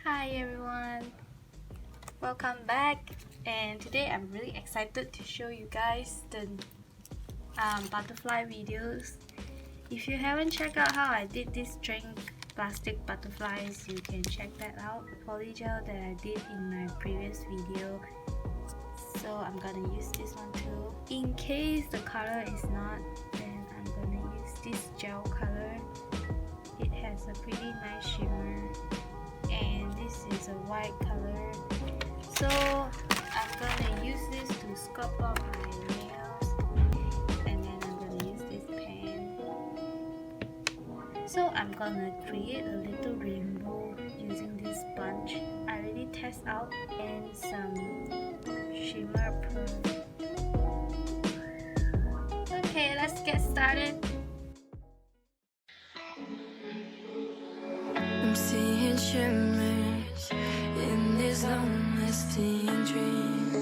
Hi everyone, welcome back, and today I'm really excited to show you guys the butterfly videos. If you haven't checked out how I did these string plastic butterflies, you can check that out, the polygel that I did in my previous video. So I'm gonna use this one too. In case the color is not, then I'm gonna use this gel color. It has a pretty nice shimmer, and this is a white color. So I'm gonna use this to sculpt up my nails, and then I'm gonna use this pen. So I'm gonna create a little rainbow using this sponge I already test out, and some shimmer pearl. Okay, let's get started. I'm seeing shimmers in this long-lasting dream.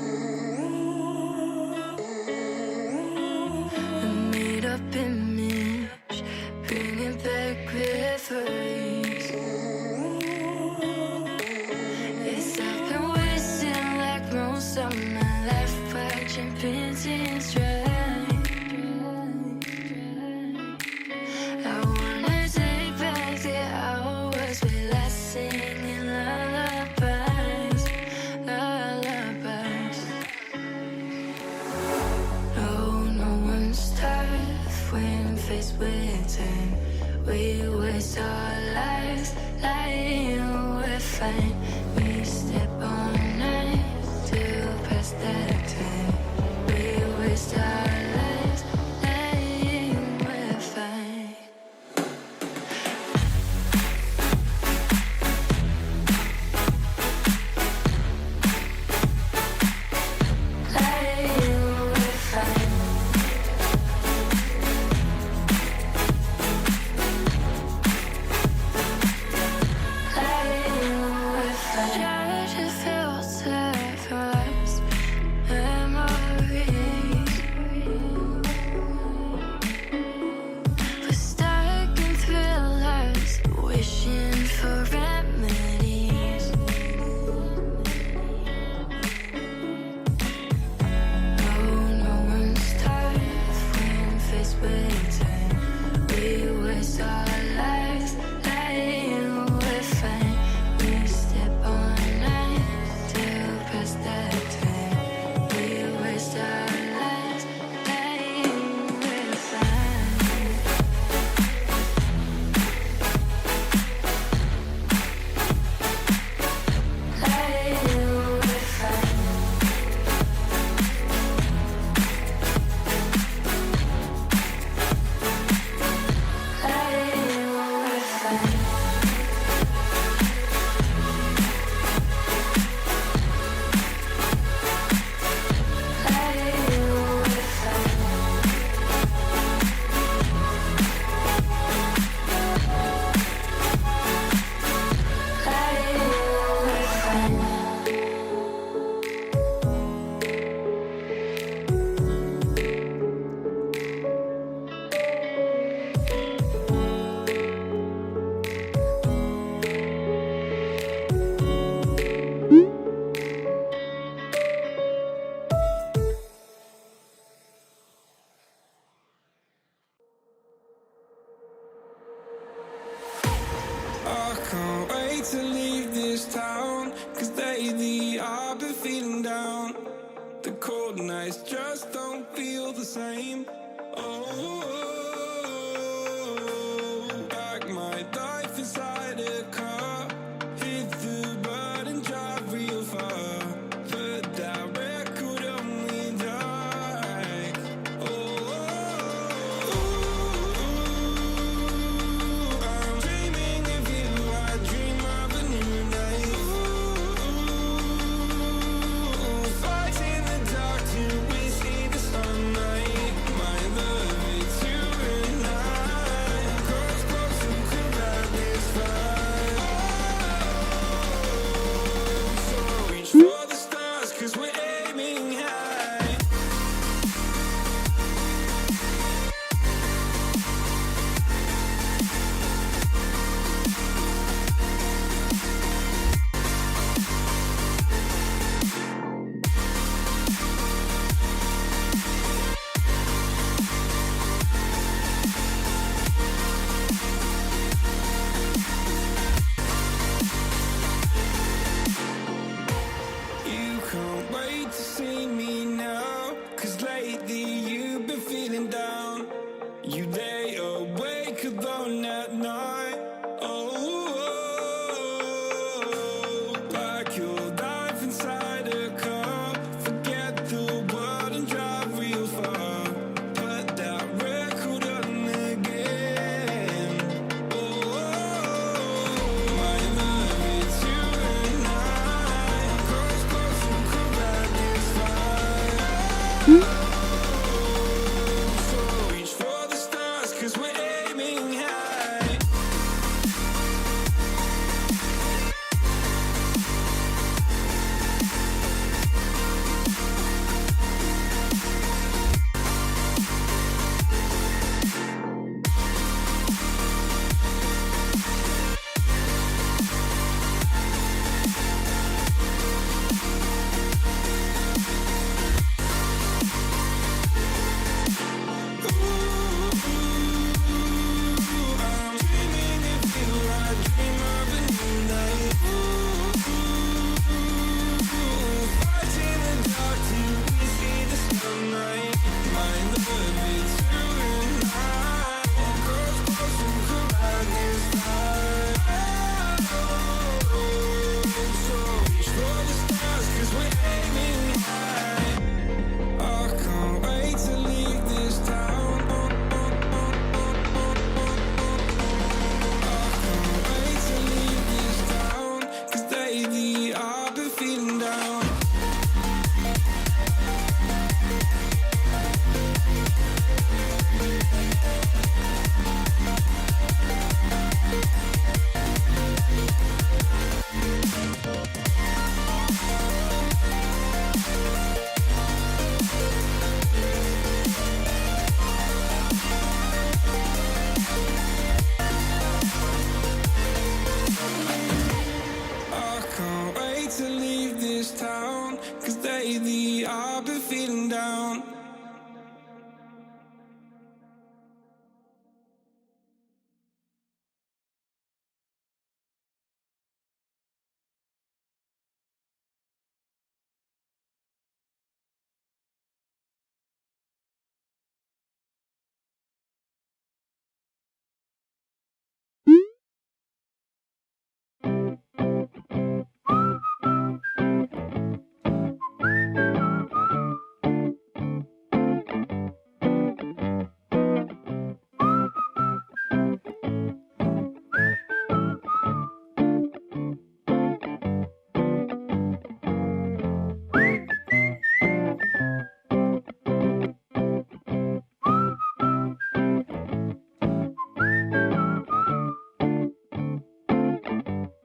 A made-up image, bringing back memories. Yes, I've been wasting like most of my life, watching paintings dry. Faced with time, we waste our lives lying, we're fine. We step on knives to pass that time. We waste our lives lying, we're fine. Lying, we're fine. I can't wait to leave this town, 'cause lately I've been feeling down. The cold nights just don't feel the same. Oh,